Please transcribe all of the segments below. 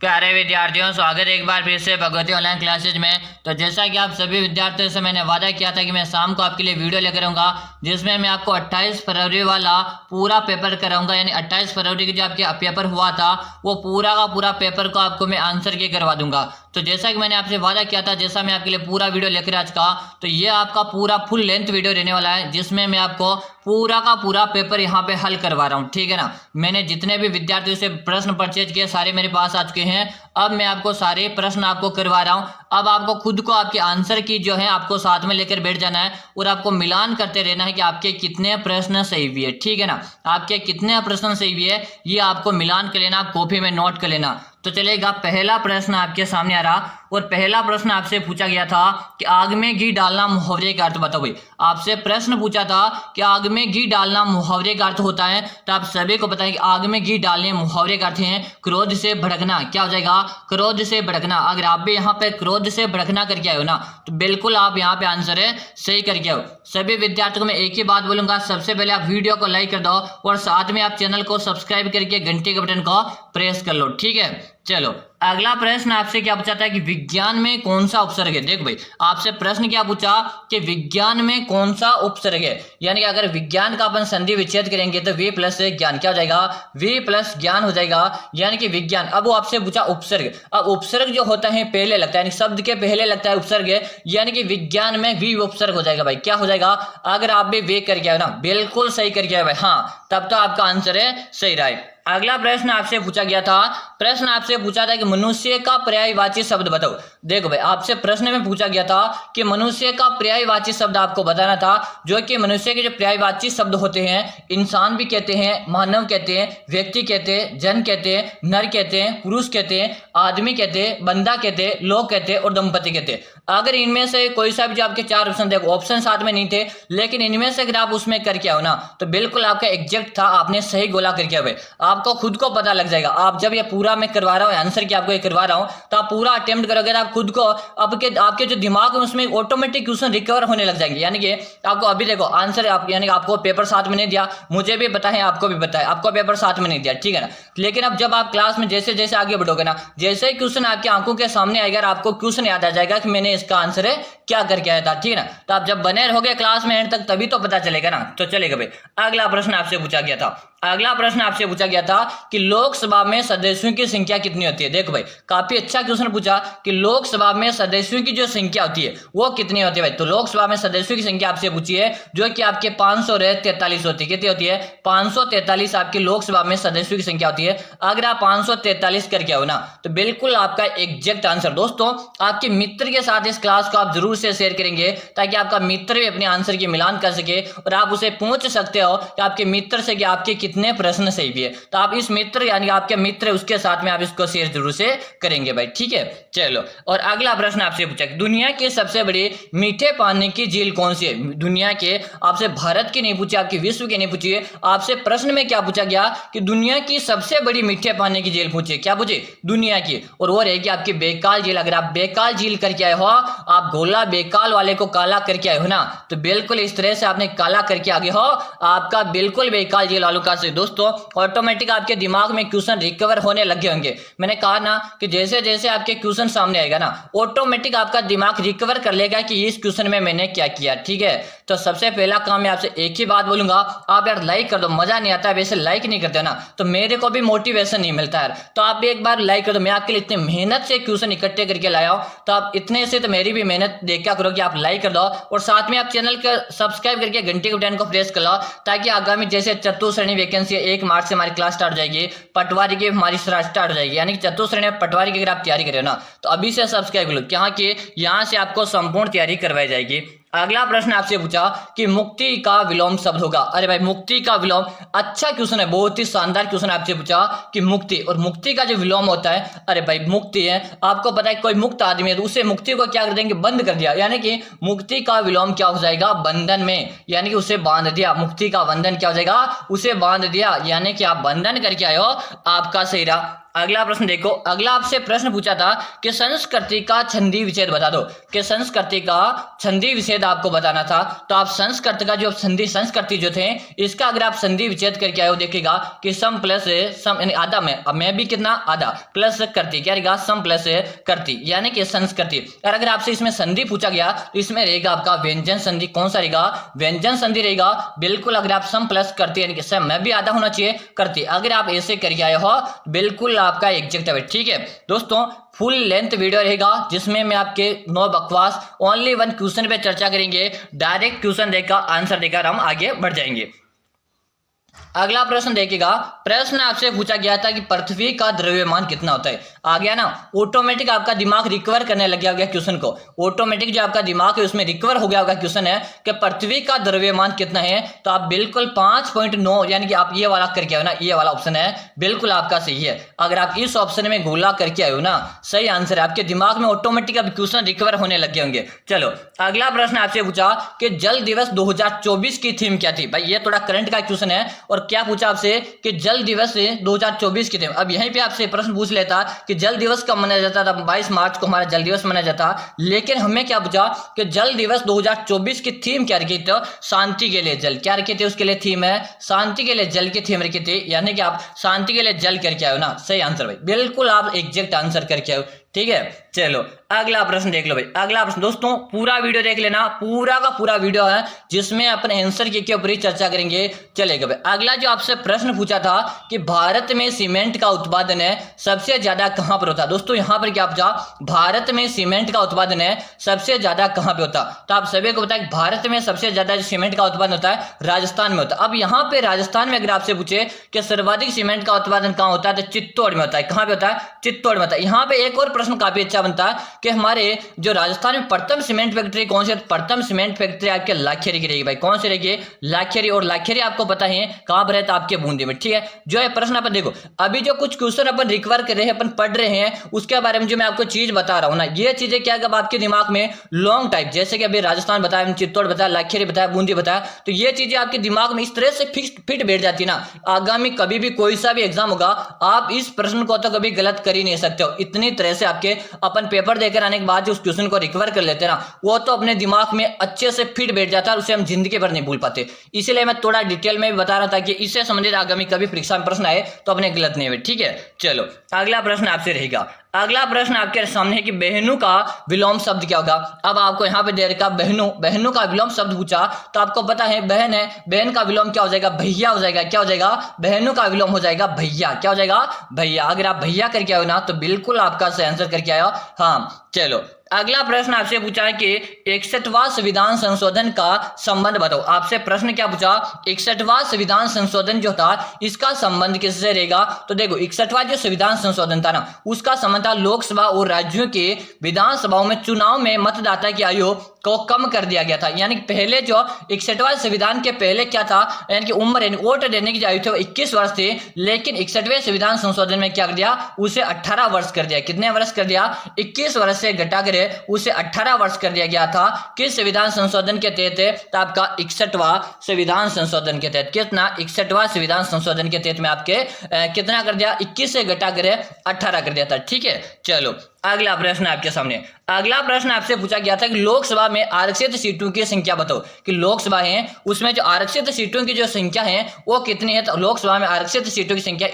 प्यारे विद्यार्थियों, स्वागत है एक बार फिर से भगवती ऑनलाइन क्लासेज में। तो जैसा कि आप सभी विद्यार्थियों से मैंने वादा किया था कि मैं शाम को आपके लिए वीडियो लेकर आऊँगा जिसमें मैं आपको 28 फरवरी वाला पूरा पेपर कराऊंगा। यानी 28 फरवरी की जो आपके पेपर हुआ था वो पूरा का पूरा पेपर को आपको मैं आंसर के करवा दूंगा। तो जैसा कि मैंने आपसे वादा किया था, जैसा मैं आपके लिए पूरा वीडियो लेकर आज का, तो ये आपका पूरा फुल लेंथ वीडियो रहने वाला है जिसमें मैं आपको पूरा का पूरा पेपर यहाँ पे हल करवा रहा हूँ। ठीक है ना। मैंने जितने भी विद्यार्थियों से प्रश्न परचेज किए सारे मेरे पास आ चुके हैं। अब मैं आपको सारे प्रश्न आपको करवा रहा हूँ। अब आपको खुद को आपके आंसर की जो है आपको साथ में लेकर बैठ जाना है और आपको मिलान करते रहना है कि आपके कितने प्रश्न सही हुए। ठीक है ना। आपके कितने प्रश्न सही हुए ये आपको मिलान कर लेना, कॉपी में नोट कर लेना। तो चलेगा, पहला प्रश्न आपके सामने आ रहा और पहला प्रश्न आपसे पूछा गया था कि आग में घी डालना मुहावरे का अर्थ बताओ। भाई आपसे प्रश्न पूछा था कि आग में घी डालना मुहावरे का अर्थ होता है। तो आप सभी को पता है कि आग में घी डालने मुहावरे का अर्थ है क्रोध से भड़कना। क्या हो जाएगा? क्रोध से भड़कना। अगर आप भी यहाँ पे क्रोध से भड़कना करके आए हो ना तो बिल्कुल आप यहाँ पे आंसर है सही करके आओ। सभी विद्यार्थियों को मैं एक ही बात बोलूंगा, सबसे पहले आप वीडियो को लाइक कर दो और साथ में आप चैनल को सब्सक्राइब करके घंटे के बटन को प्रेस कर लो। ठीक है। चलो, अगला प्रश्न आपसे क्या पूछा था कि विज्ञान में कौन सा उपसर्ग है। देखो भाई आपसे प्रश्न क्या पूछा कि विज्ञान में कौन सा उपसर्ग है। यानी कि अगर विज्ञान का अपन संधि विच्छेद करेंगे तो वी प्लस ज्ञान क्या हो जाएगा? वी प्लस ज्ञान हो जाएगा। यानी कि विज्ञान। अब वो आपसे पूछा उपसर्ग। अब उपसर्ग जो होता है पहले लगता है, यानी शब्द के पहले लगता है उपसर्ग है, यानी कि विज्ञान में वी उपसर्ग हो जाएगा। भाई क्या हो जाएगा? अगर आप भी वे करके आए ना, बिल्कुल सही करके आए भाई, हाँ, तब तो आपका आंसर है सही रहा है। अगला प्रश्न आपसे पूछा गया था, प्रश्न आपसे पूछा था कि मनुष्य का पर्यायवाची शब्द बताओ। देखो भाई आपसे प्रश्न में पूछा गया था कि मनुष्य का पर्यायवाची शब्द आपको बताना था, जो कि मनुष्य के जो पर्यायवाची शब्द होते हैं, इंसान भी कहते हैं, मानव कहते हैं, व्यक्ति कहते हैं, जन कहते हैं, नर कहते हैं, पुरुष कहते हैं, आदमी कहते हैं, बंदा कहते हैं, लोग कहते हैं और दंपति कहते हैं। अगर इनमें से कोई सा भी जो आपके चार ऑप्शन, देखो ऑप्शन साथ में नहीं थे, लेकिन इनमें से अगर आप उसमें करके आओ ना तो बिल्कुल आपका एग्जैक्ट था, आपने सही गोला करके आओ। आपको खुद को पता लग जाएगा। आप जब ये पूरा मैं करवा रहा हूँ आंसर की आपको ये करवा रहा हूँ तो आप पूरा अटेम्प्ट करोगे तो आप खुद को आपके जो दिमाग में उसमें ऑटोमेटिक क्वेश्चन रिकवर होने लग जाएंगे। यानी कि आपको अभी देखो आंसर आप, यानी आपको पेपर साथ में नहीं दिया, मुझे भी पता है, आपको भी पता है, आपको पेपर साथ में नहीं दिया। ठीक है ना। लेकिन अब जब आप क्लास में जैसे जैसे आगे बढ़ोगे ना, जैसे क्वेश्चन आपकी आंखों के सामने आएगा आपको क्वेश्चन याद आ जाएगा कि मैंने इसका आंसर है क्या करके आया था। ठीक है ना। तो आप जब बने रहोगे क्लास में एंड तक तभी तो पता चलेगा ना। तो चलेगा भाई, अगला प्रश्न आपसे पूछा गया था। अगला प्रश्न आपसे पूछा गया था कि लोकसभा में सदस्यों की संख्या कितनी होती है। देखो भाई काफी अच्छा क्वेश्चन पूछा कि लोकसभा में सदस्यों की जो संख्या होती है वो कितनी होती है। भाई तो लोकसभा में सदस्यों की संख्या आपसे पूछी है जो कि आपके 543 होती है। कितनी होती है? 543 आपकी लोकसभा में सदस्यों की संख्या होती है। अगर आप 543 करके आओ ना तो बिल्कुल आपका एग्जैक्ट आंसर। दोस्तों आपके मित्र के साथ इस क्लास को आप जरूर से शेयर करेंगे ताकि आपका मित्र भी अपने आंसर की मिलान कर सके और आप उसे पूछ सकते हो कि आपके मित्र से कि आपके कितने प्रश्न सही भी है। तो आप इस मित्र यानी आपके मित्र उसके साथ में आप इसको शेयर जरूर से करेंगे भाई। ठीक है। चलो, और अगला प्रश्न आपसे पूछा दुनिया की सबसे बड़ी मीठे पानी की झील कौन सी है। दुनिया के, आपसे भारत की नहीं पूछी, आपकी विश्व की नहीं पूछी है, आपसे प्रश्न में क्या पूछा गया कि दुनिया की सबसे बड़ी मीठे पानी की झील पूछी। क्या पूछे? दुनिया की। और वो रहेगी आपकी बेकाल झील। अगर आप बेकाल झील करके आए हो, आप गोला बेकाल वाले को काला करके आए हो ना, तो बिल्कुल इस तरह से आपने काला करके आगे हो, आपका बिल्कुल बेकाल झील वालों का से दोस्तों ऑटोमेटिक आपके दिमाग में क्वेश्चन रिकवर होने लगे होंगे। मैंने कहा ना कि जैसे जैसे आपके क्वेश्चन सामने आएगा ना ऑटोमेटिक आपका दिमाग रिकवर कर लेगा कि इस क्वेश्चन में मैंने क्या किया। ठीक है। तो सबसे पहला काम मैं आपसे एक ही बात बोलूंगा, आप यार लाइक कर दो। मजा नहीं आता वैसे लाइक नहीं करते ना तो मेरे को भी मोटिवेशन नहीं मिलता यार। तो आप एक बार लाइक कर दो। मैं आपके लिए इतनी मेहनत से क्वेश्चन इकट्ठे करके लाया हूं तो आप इतने से तो मेरी भी मेहनत देख क्या करो कि आप लाइक कर दो और साथ में आप चैनल को सब्सक्राइब करके घंटे के बटन को प्रेस कर लो ताकि आगामी जैसे चतुश्रेणी वैकेंसी 1 मार्च से हमारी क्लास स्टार्ट हो जाएगी, पटवारी की हमारी स्टार्ट हो जाएगी। यानी कि चतुश्रेणी पटवारी की अगर आप तैयारी करें ना तो अभी से सब्सक्राइब कर लो, क्या कि यहाँ से आपको संपूर्ण तैयारी करवाई जाएगी। अगला प्रश्न आपसे पूछा कि मुक्ति का विलोम शब्द होगा। अरे भाई मुक्ति का विलोम, अच्छा क्वेश्चन है, बहुत ही शानदार क्वेश्चन आपसे पूछा कि मुक्ति, और मुक्ति का जो विलोम होता है, अरे भाई मुक्ति है, आपको पता है कोई मुक्त आदमी है तो उसे मुक्ति को क्या कर देंगे? बंद कर दिया। यानी कि मुक्ति का विलोम क्या हो जाएगा? बंधन में। यानी कि उसे बांध दिया। मुक्ति का बंधन क्या हो जाएगा? उसे बांध दिया। यानी कि आप बंधन करके आए हो, आपका सही रहा। अगला प्रश्न देखो, अगला आपसे प्रश्न पूछा था कि संस्कृति का छंदी विच्छेद बता दो, कि संस्कृति का छंदी विच्छेद आपको बताना था। तो आप संस्कृत का जो संस्कृति जो थे इसका अगर आप संधि विच्छेद करके आए हो देखिएगा कि सम प्लस सम यानी आधा में, अब मैं भी कितना आधा प्लस करती क्या रहेगा सम प्लस करती यानी कि संस्कृति। और अगर आपसे इसमें संधि पूछा गया तो इसमें रहेगा आपका व्यंजन संधि। कौन सा रहेगा? व्यंजन संधि रहेगा बिल्कुल। अगर आप सम प्लस करती यानी कि सम में भी आधा होना चाहिए करती, अगर आप ऐसे करके आए हो बिल्कुल आपका एग्जैक्ट है। ठीक है दोस्तों, फुल लेंथ वीडियो रहेगा जिसमें मैं आपके नो बकवास ओनली वन क्वेश्चन पे चर्चा करेंगे, डायरेक्ट क्वेश्चन देकर आंसर देकर हम आगे बढ़ जाएंगे। अगला प्रश्न देखिएगा, प्रश्न आपसे पूछा गया था कि पृथ्वी का द्रव्यमान कितना होता है। आ गया ना, ऑटोमेटिक आपका दिमाग रिकवर करने लग गया होगा क्वेश्चन को, ऑटोमेटिक जो आपका दिमाग है उसमें रिकवर हो गया होगा क्वेश्चन है कि पृथ्वी का द्रव्यमान कितना है। तो आप बिल्कुल 5.9 यानी कि आप ये वाला करके आए हो ना, ये वाला ऑप्शन है बिल्कुल आपका सही है। अगर आप इस ऑप्शन में गोला करके आए हो ना, सही आंसर है। आपके दिमाग में ऑटोमेटिक अब क्वेश्चन रिकवर होने लगे होंगे। चलो अगला प्रश्न आपसे पूछा कि जल दिवस 2024 की थीम क्या थी। भाई ये थोड़ा करंट का क्वेश्चन है और क्या पूछा आपसे कि जल दिवस 2024 की थीम। अब यहीं पे आपसे प्रश्न पूछ लेता कि जल दिवस कब मनाया जाता था, 22 मार्च को हमारा जल दिवस मनाया जाता, लेकिन हमें क्या पूछा कि जल दिवस 2024 की थीम क्या रखी थी। शांति के लिए जल क्या रखी थी, उसके लिए थीम है शांति के लिए जल की थीम रखी थी, यानी कि आप शांति के लिए जल करके आए हो ना, सही आंसर भाई, बिल्कुल आप एग्जैक्ट आंसर करके आए हो। ठीक है चलो अगला प्रश्न देख लो भाई। अगला प्रश्न दोस्तों पूरा वीडियो देख लेना, पूरा का पूरा वीडियो है जिसमें अपने आंसर के ऊपर ही चर्चा करेंगे। चलेगा भाई, अगला जो आपसे प्रश्न पूछा था कि भारत में सीमेंट का उत्पादन है सबसे ज्यादा कहां पर होता है। दोस्तों यहां पर क्या पूछा, भारत में सीमेंट का उत्पादन है सबसे ज्यादा कहां पे होता। तो आप सभी को पता है भारत में सबसे ज्यादा जो सीमेंट का उत्पादन होता है राजस्थान में होता है। अब यहाँ पे राजस्थान में अगर आपसे पूछे कि सर्वाधिक सीमेंट का उत्पादन कहां होता है तो चित्तौड़ में होता है। कहां पे होता है? चित्तौड़ में होता है। यहाँ पे एक और प्रश्न काफी अच्छा बनता है कि हमारे जो राजस्थान में प्रथम सीमेंट फैक्ट्री कौन सी है। प्रथम सीमेंट फैक्ट्री आपके लाखेरी की रहेगी भाई। कौन सी रहेगी? लाखेरी। और लाखेरी आपको पता है कहां पर रहता है? आपके बूंदी में। ठीक है, जो है प्रश्न अपन देखो, अभी जो कुछ क्वेश्चन अपन रिकवर कर रहे हैं, अपन पढ़ रहे हैं, उसके बारे में जो मैं आपको चीज बता रहा हूं ना, ये चीजें क्या अब आपके दिमाग में लॉन्ग टाइप, जैसे कि अभी राजस्थान बताया, चित्तौड़ बताया, लाखेरी बताया, बूंदी बताया, तो ये चीजें आपके दिमाग में इस तरह से फिट बैठ जाती है ना, आगामी कभी भी कोई सा भी एग्जाम होगा आप इस प्रश्न को तो कभी गलत कर ही नहीं सकते हो। इतनी तरह से आपके अपन पेपर देकर आने के बाद जो उस क्वेश्चन को रिकवर कर लेते हैं ना, वो तो अपने दिमाग में अच्छे से फिट बैठ जाता है और उसे हम जिंदगी भर नहीं भूल पाते। इसीलिए मैं थोड़ा डिटेल में भी बता रहा था कि इससे संबंधित आगामी कभी परीक्षा में प्रश्न आए तो अपने गलत नहीं हुए। ठीक है चलो अगला प्रश्न आपसे रहेगा। अगला प्रश्न आपके सामने है कि बहनों का विलोम शब्द क्या होगा। अब आपको यहाँ पे दे रखा बहनों का विलोम शब्द पूछा तो आपको पता है बहन है, बहन का विलोम क्या हो जाएगा? भैया हो जाएगा। क्या हो जाएगा? बहनों का विलोम हो जाएगा भैया। क्या हो जाएगा? भैया। अगर आप भैया करके आओ ना तो बिल्कुल आपका सही आंसर करके आया। हाँ चलो अगला प्रश्न आपसे पूछा है कि 61वां संविधान संशोधन का संबंध बताओ। आपसे प्रश्न क्या पूछा? 61वां संविधान संशोधन जो था इसका संबंध किससे रहेगा। तो देखो 61वां जो संविधान संशोधन था ना, उसका संबंध था लोकसभा और राज्यों के विधानसभाओं में चुनाव में मतदाता की आयु को कम कर दिया गया था। यानी पहले जो 61वां संविधान के पहले क्या था, यानी कि उम्र यानी वोट देने की आयु थी 21 वर्ष थी, लेकिन 61वें संविधान संशोधन में क्या कर दिया, उसे 18 वर्ष कर दिया। कितने वर्ष कर दिया? 21 वर्ष से घटाकर उसे 18 वर्ष कर दिया गया था। किस संविधान संशोधन के तहत? तो आपका 61वां संविधान संशोधन के तहत। कितना? 61वां संविधान संशोधन के तहत में आपके कितना कर दिया? 21 से घटाकर 18 कर दिया था। ठीक है चलो अगला प्रश्न आपके सामने। अगला प्रश्न आपसे पूछा गया था कि लोकसभा में आरक्षित सीटों की संख्या बताओ। कि लोकसभा है उसमें जो आरक्षित सीटों की जो संख्या है वो कितनी है। तो लोकसभा में आरक्षित सीटों की संख्या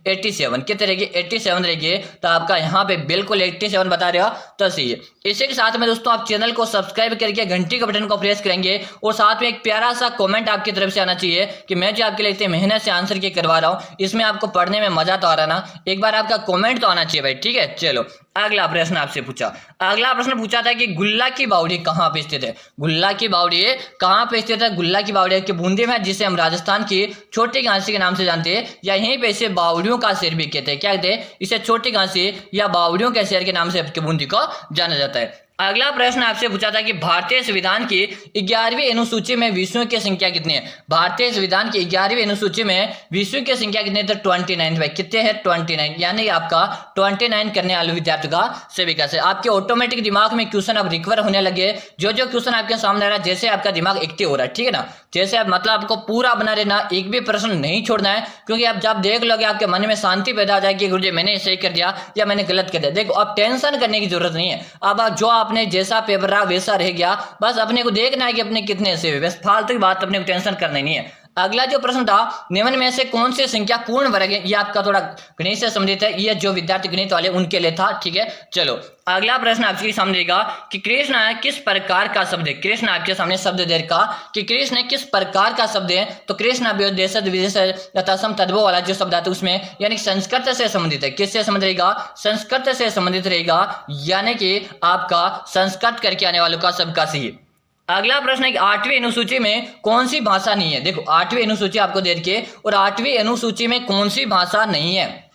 87। कितनी रहेगी? 87 रहेगी। तो आपका यहाँ पे बिल्कुल 87 बता रहे हो तो सही है। इसी के साथ में दोस्तों आप चैनल को सब्सक्राइब करके घंटी के बटन को प्रेस करेंगे और साथ में एक प्यारा सा कमेंट आपकी तरफ से आना चाहिए कि मैं जो आपके लिए इतनी मेहनत से आंसर की करवा रहा हूँ इसमें आपको पढ़ने में मजा तो आ रहा ना, एक बार आपका कमेंट तो आना चाहिए भाई। ठीक है चलो अगला प्रश्न आपसे पूछा। अगला प्रश्न पूछा था कि गुल्ला की बावड़ी कहाँ पे स्थित है। गुल्ला की बावड़ी कहाँ पे स्थित है? गुल्ला की बावड़ी के बूंदी में, जिसे हम राजस्थान की छोटी घांसी के नाम से जानते हैं, या यहीं पे इसे बावड़ियों का शहर भी कहते हैं। क्या कहते हैं? इसे छोटी घांसी या बावड़ियों के शहर के नाम से बूंदी को जाना जाता है। अगला प्रश्न आपसे पूछा था कि भारतीय संविधान की 11वीं अनुसूची में विषयों की संख्या कितनी है। भारतीय संविधान की 11वीं अनुसूची में विषयों की संख्या कितनी है, तो 29 भाई, कितने हैं 29, यानी आपका 29 करने वाले विद्यार्थियों का सभी का से आपके ऑटोमेटिक दिमाग में क्वेश्चन अब रिकवर होने लगे। जो जो क्वेश्चन आपके सामने आ रहा है, जैसे आपका दिमाग एक्टिव हो रहा है, ठीक है ना, जैसे आप मतलब आपको पूरा बना रहना, एक भी प्रश्न नहीं छोड़ना है, क्योंकि आप जब देख लोगे आपके मन में शांति पैदा हो जाएगी, गुरुजी मैंने सही कर दिया या मैंने गलत कर दिया। देखो अब टेंशन करने की जरूरत नहीं है, अब जो आपने जैसा पेपर रहा वैसा रह गया, बस अपने को देखना है कि अपने कितने से हुए, बस फालतू की बात अपने को टेंशन करनी नहीं है। अगला जो प्रश्न था, निम्न में से कौन सी संख्या पूर्ण वर्ग है, ये आपका थोड़ा गणित से संबंधित है, ये जो विद्यार्थी गणित वाले उनके लिए था, ठीक है। चलो अगला प्रश्न आपके सामने देगा कि कृष्ण किस प्रकार का शब्द है। कृष्ण आपके सामने शब्द दे रखा कि कृष्ण किस प्रकार का शब्द है, तो कृष्ण देशद विदेश तत्सम तद्भव वाला जो शब्द आता है उसमें यानी संस्कृत से संबंधित है। किससे संबंधित रहेगा, संस्कृत से संबंधित रहेगा, यानी कि आपका संस्कृत करके आने वालों का सबका सही। अगला प्रश्न है कि 8वीं अनुसूची में कौन सी भाषा नहीं है। देखो 8वीं अनुसूची आपको दे रखी है और 8वीं अनुसूची में कौन सी भाषा नहीं है,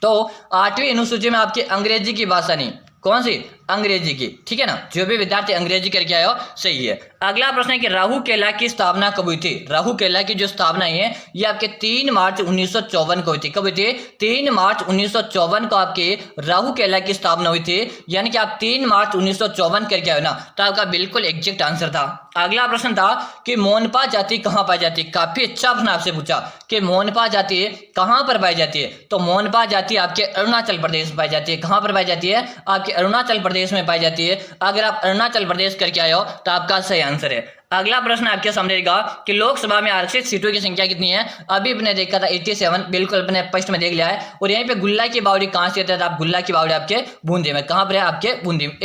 तो 8वीं अनुसूची में आपकी अंग्रेजी की भाषा नहीं, कौन सी, अंग्रेजी की, ठीक है ना। जो भी विद्यार्थी अंग्रेजी करके आए हो सही है। अगला प्रश्न है कि राहु केला की स्थापना कब हुई थी। राहु केला की जो स्थापना है ये आपके 3 मार्च 1954 को हुई थी। कब हुई थी, 3 मार्च 1954 को आपके राहु केला की स्थापना हुई थी, यानी कि आप 3 मार्च 1954 करके आए ना, तो आपका बिल्कुल एग्जैक्ट आंसर था। अगला प्रश्न था कि मोनपा जाति कहाँ पाई जाती है। काफी अच्छा प्रश्न आपसे पूछा कि मोनपा जाति कहाँ पर पाई जाती है, तो मोनपा जाति आपके अरुणाचल प्रदेश में पाई जाती है। कहाँ पर पाई जाती है, आपके अरुणाचल प्रदेश में पाई जाती है। अगर आप अरुणाचल प्रदेश करके आए हो तो आपका सही आंसर है। अगला प्रश्न आपके सामने रहेगा कि लोकसभा में आरक्षित सीटों की संख्या कितनी है। अभी अपने देखा था 87, बिल्कुल अपने फर्स्ट में देख लिया है। और यहीं पे गुल्ला की बावड़ी कहाँ से आता है, आप गुल्ला की बावड़ी आपके बूंदी में, कहाँ पर है, आपके बूंदी में।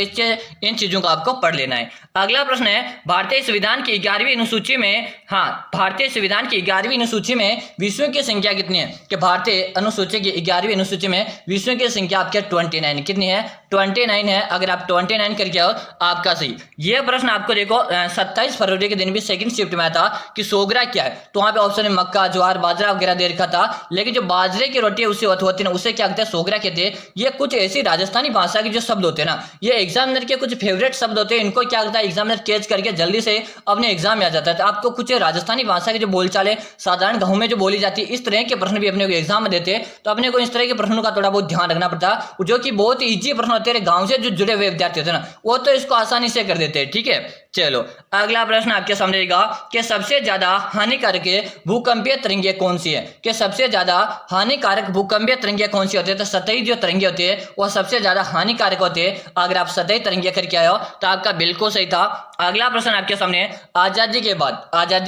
इन चीजों को आपको पढ़ लेना है। अगला प्रश्न है भारतीय संविधान की 11वीं अनुसूची में, हाँ भारतीय संविधान की 11वीं अनुसूची में विषयों की संख्या कितनी है, कि भारतीय अनुसूची की 11वीं अनुसूची में विषयों की संख्या आपके 29 कितनी है, 29 है। अगर आप 29 करके आओ आपका सही। यह प्रश्न आपको देखो 27 फरवरी के दिन भी सेकंड शिफ्ट में आया था कि सोगरा क्या है, तो वहां पे ऑप्शन में मक्का, ज्वार, बाजरा वगैरह दे रखा था, लेकिन जो बाजरे की रोटी उससे होती है ना, उसे क्या कहते हैं, सोगरा कहते हैं। ये कुछ ऐसी राजस्थानी भाषा के जो शब्द होते हैं ना, ये एग्जामिनर के कुछ फेवरेट शब्द होते हैं, इनको क्या करता है एग्जामिनर कैच करके जल्दी से अपने एग्जाम में आ जाता है। तो आपको कुछ राजस्थानी भाषा की जो बोलचाल है साधारण गाँव में जो बोली जाती है, इस तरह के प्रश्न भी अपने को एग्जाम में देते हैं, तो अपने को इस तरह के प्रश्नों का थोड़ा बहुत ध्यान रखना पड़ता है, जो कि बहुत ईजी प्रश्न होते हैं, गाँव से जो जुड़े हुए विद्यार्थी होते हैं ना, वो तो इसको आसानी से कर देते हैं, ठीक है। चलो अगला प्रश्न आपके सामने रहेगा कि सबसे ज्यादा हानिकारक भूकंपीय तरंगे कौन सी है, कि सबसे ज्यादा हानिकारक भूकंपीय तरंगे कौन सी होती है, तो सतही जो तरंगे होती है वो सबसे ज्यादा हानिकारक होती है। अगर आप सतही तरंगे करके आए हो तो आपका बिल्कुल सही था। अगला प्रश्न आपके सामने, आजादी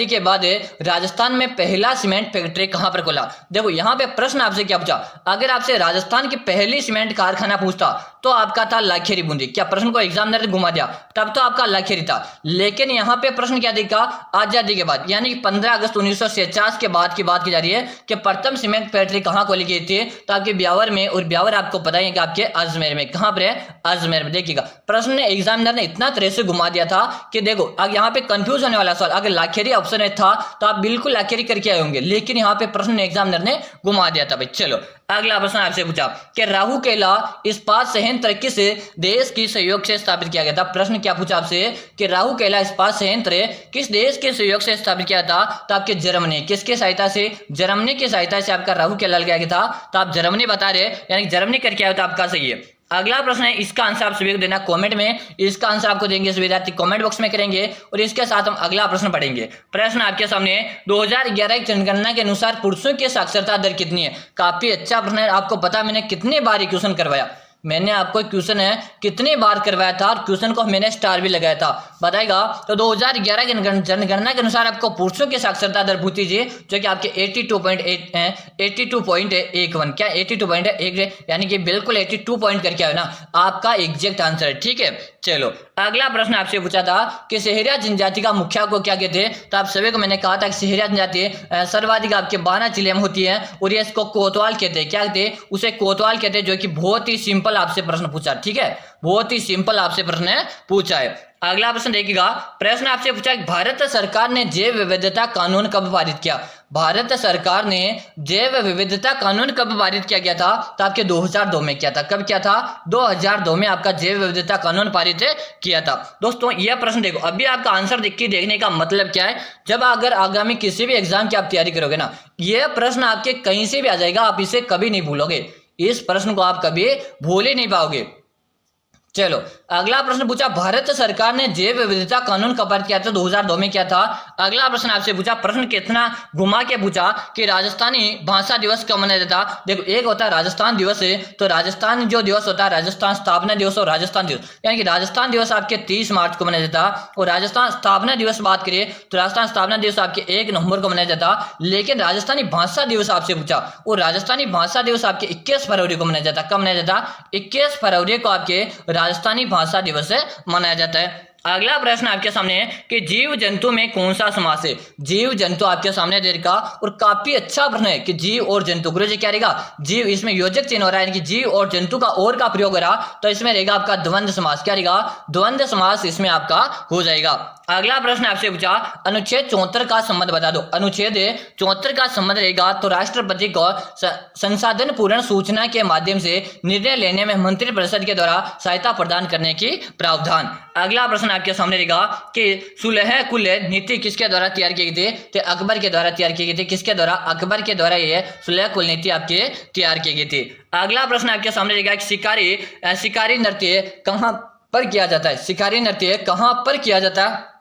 के बाद राजस्थान में पहला सीमेंट फैक्ट्री कहां पर खोला। देखो यहाँ पे प्रश्न आपसे क्या पूछा, अगर आपसे राजस्थान की पहली सीमेंट कारखाना पूछता तो आपका था लाखेरी बूंदी। क्या प्रश्न को एग्जामिनर ने घुमा दिया, तब तो आपका लाखेरी था, लेकिन यहाँ पे प्रश्न क्या देखा, आजादी के बाद, यानी 15 अगस्त 1946 के बाद की बात की जा रही है कि प्रथम सीमेंट फैक्ट्री कहाँ खोली गई थी, तो आपके ब्यावर में, और ब्यावर आपको पता है कि आपके अजमेर में, कहाँ पर है, अजमेर में। देखिएगा प्रश्न ने एग्जामिनर ने इतना तरह से घुमा दिया था कि देखो अब यहाँ पे कंफ्यूज होने वाला सवाल, अगर लाखेरी ऑप्शन में था तो आप बिल्कुल लाखेरी करके आए होंगे, लेकिन यहाँ पे प्रश्न ने एग्जामिनर ने घुमा दिया था भाई। चलो अगला प्रश्न आपसे पूछा कि राहु केला इस्पात संयंत्र किस देश की सहयोग से स्थापित किया गया था। प्रश्न क्या पूछा आपसे कि राहु केला इस्पात संयंत्र किस देश के सहयोग से स्थापित किया था, तो आपके जर्मनी, किसके सहायता से, जर्मनी की सहायता से आपका राहु केला लगाया गया था, तो आप जर्मनी बता रहे, यानी जर्मनी करके आए तो आपका सही है। अगला प्रश्न है, इसका आंसर आप सभी को देना कमेंट में, इसका आंसर आपको देंगे विद्यार्थी कमेंट बॉक्स में करेंगे, और इसके साथ हम अगला प्रश्न पढ़ेंगे। प्रश्न आपके सामने 2011 की जनगणना के अनुसार पुरुषों की साक्षरता दर कितनी है। काफी अच्छा प्रश्न है, आपको पता मैंने कितने बार ये क्वेश्चन करवाया, मैंने आपको क्वेश्चन है कितनी बार करवाया था, और क्वेश्चन को मैंने स्टार भी लगाया था, बताएगा। तो 2011 की जनगणना के अनुसार आपको पुरुषों की साक्षरता दर पूछी थी, जो कि आपके 82.81, क्या 82.1, यानी कि बिल्कुल 82 पॉइंट करके आए ना, आपका एग्जैक्ट आंसर है, ठीक है। चलो अगला प्रश्न आपसे पूछा था कि सहरिया जनजाति का मुखिया को क्या कहते हैं, तो आप सभी को मैंने कहा था कि सहरिया जनजाति सर्वाधिक आपके 12 जिले में होती है, और ये इसको कोतवाल कहते हैं, क्या कहते हैं, उसे कोतवाल कहते हैं, जो कि बहुत ही सिंपल आपसे प्रश्न पूछा, ठीक है, बहुत ही सिंपल आपसे प्रश्न पूछा है। अगला प्रश्न देखिएगा, प्रश्न आपसे पूछा कि भारत सरकार ने जैव विविधता कानून कब पारित किया। भारत सरकार ने जैव विविधता कानून कब पारित किया गया था, तो आपके 2002 में किया था। कब किया था? 2002 में आपका जैव विविधता कानून पारित किया था। दोस्तों यह प्रश्न देखो, अभी आपका आंसर देख के देखने का मतलब क्या है, जब अगर आगामी किसी भी एग्जाम की आप तैयारी करोगे ना, यह प्रश्न आपके कहीं से भी आ जाएगा, आप इसे कभी नहीं भूलोगे। इस प्रश्न को आप कभी भूल ही नहीं पाओगे। चलो अगला प्रश्न पूछा, भारत सरकार ने जैव विविधता कानून कब पारित किया था? 2002 में किया था। अगला प्रश्न आपसे पूछा, प्रश्न कितना घुमा के पूछा कि राजस्थानी भाषा दिवस कब मनाया जाता। देखो एक होता है राजस्थान दिवस है, तो राजस्थान जो दिवस होता है राजस्थान स्थापना दिवस और राजस्थान दिवस, यानी कि राजस्थान दिवस आपके 30 मार्च को मनाया जाता और राजस्थान स्थापना दिवस बात करिए तो राजस्थान स्थापना दिवस आपके 1 नवंबर को मनाया जाता। लेकिन राजस्थानी भाषा दिवस आपसे पूछा, और राजस्थानी भाषा दिवस आपके 21 फरवरी को मनाया जाता। कब मनाया जाता? 21 फरवरी को आपके राजस्थानी भाषा दिवस मनाया जाता है। अगला प्रश्न आपके सामने है कि जीव जंतु में कौन सा समास है। जीव जंतु आपके सामने दे रखा और काफी अच्छा प्रश्न है कि जीव और जंतु, गुरु जी क्या रहेगा? जीव, इसमें योजक चिन्ह हो रहा है कि जीव और जंतु का और का प्रयोग हो रहा, तो इसमें रहेगा आपका द्वंद्व समास। क्या रहेगा? द्वंद्व समास इसमें आपका हो जाएगा। अगला प्रश्न आपसे पूछा, अनुच्छेद 74 का संबंध बता दो। अनुच्छेद 74 का संबंध रहेगा तो राष्ट्रपति को संसाधन पूर्ण सूचना के माध्यम से निर्णय लेने में मंत्रिपरिषद के द्वारा सहायता प्रदान करने की प्रावधान। अगला प्रश्न आपके सामने रहेगा कि सुलह कुल नीति किसके द्वारा तैयार की गई थी? तो अकबर के द्वारा तैयार की गई थी। किसके द्वारा? अकबर के द्वारा ये सुलह कुल नीति आपके तैयार की गई थी। अगला प्रश्न आपके सामने रहेगा कि शिकारी नृत्य कहाँ पर किया जाता है। शिकारी नृत्य कहाँ पर किया जाता है?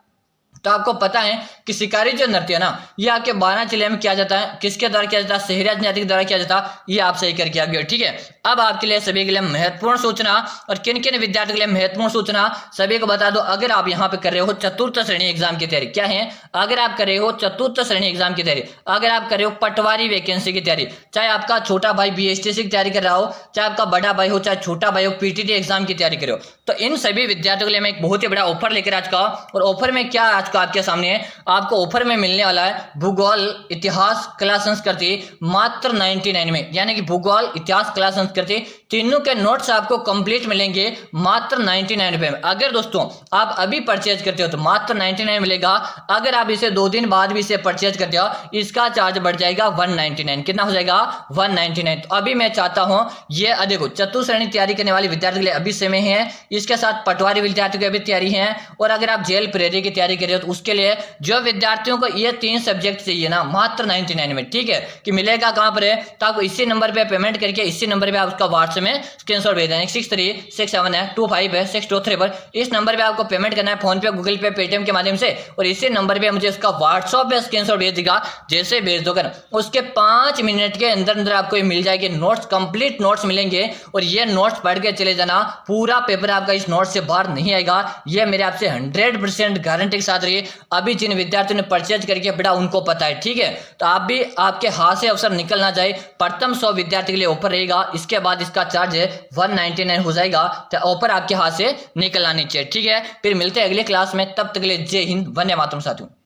तो आपको पता है कि शिकारी जो नृत्य है ना, ये आपके 12 जिले में किया जाता है। किसके द्वारा किया जाता है? शहरियार जाति के द्वारा किया जाता है। ये आप सही करके आ गए, ठीक है। अब आपके लिए सभी के लिए महत्वपूर्ण सूचना, और किन किन विद्यार्थियों के लिए महत्वपूर्ण सूचना सभी को बता दो। अगर आप यहाँ पे कर रहे हो चतुर्थ श्रेणी एग्जाम की तैयारी, क्या है? अगर आप कर रहे हो चतुर्थ श्रेणी एग्जाम की तैयारी, अगर आप कर रहे हो पटवारी वैकेंसी की तैयारी, चाहे आपका छोटा भाई बीएसटीसी की तैयारी कर रहा हो, चाहे आपका बड़ा भाई हो, चाहे छोटा भाई हो पीटीटी एग्जाम की तैयारी करो, तो इन सभी विद्यार्थियों के लिए मैं एक बहुत ही बड़ा ऑफर लेकर आज का, और ऑफर में क्या आज का आपके सामने है, आपको ऑफर में मिलने वाला है भूगोल, इतिहास, कला, संस्कृति मात्र 99 में, यानी कि भूगोल, इतिहास, कला, संस्कृति तीनों के नोट्स आपको कंप्लीट मिलेंगे मात्र 99 रुपए में। अगर दोस्तों आप अभी परचेज करते हो तो मात्र 99 मिलेगा। अगर आप इसे 2 दिन बाद भी इसे परचेज करते हो, इसका चार्ज बढ़ जाएगा 199। कितना हो जाएगा? 199। तो अभी मैं चाहता हूं ये देखो चतुर्थ श्रेणी तैयारी करने वाले विद्यार्थियों के लिए अभी समय है, इसके साथ पटवारी विद्यार्थियों की भी तैयारी है, और अगर आप जेल प्रेरी की तैयारी कर रहे हो तो उसके लिए जो विद्यार्थियों को ये 3 सब्जेक्ट चाहिए ना, मात्र 99 में, ठीक है। कि मिलेगा कहां पर है, तो आपको इसी नंबर पे पेमेंट करके इसी नंबर पे आप उसका व्हाट्सएप में स्क्रीनशॉट भेज देना। 636725 इस नंबर पे आपको पेमेंट करना है, फोन पे, गूगल पे, पेटीएम के माध्यम से, और इसी नंबर पे मुझे उसका व्हाट्सएप पे स्क्रीनशॉट भेज देगा। जैसे भेज दोगे उसके 5 मिनट के अंदर अंदर आपको ये मिल जाएगी नोट्स, कंप्लीट नोट्स मिलेंगे, और ये नोट्स पढ़ के चले जाना, पूरा पेपर आपका इस नोट से बाहर नहीं आएगा। ये मेरे आपसे 100% गारंटी के साथ रही। अभी जिन विद्यार्थियों ने परचेज करके बेटा उनको पता है, ठीक है। तो आप भी, आपके हाथ से अवसर निकल ना जाए। प्रथम 100 विद्यार्थी के लिए ऑफर रहेगा, इसके बाद इसका चार्ज 199 हो जाएगा। तो ऑफर आपके हाथ से निकलना नहीं चाहिए, ठीक है। फिर मिलते हैं अगले क्लास में, तब तक के लिए जय हिंद, वंदे मातरम साथियों।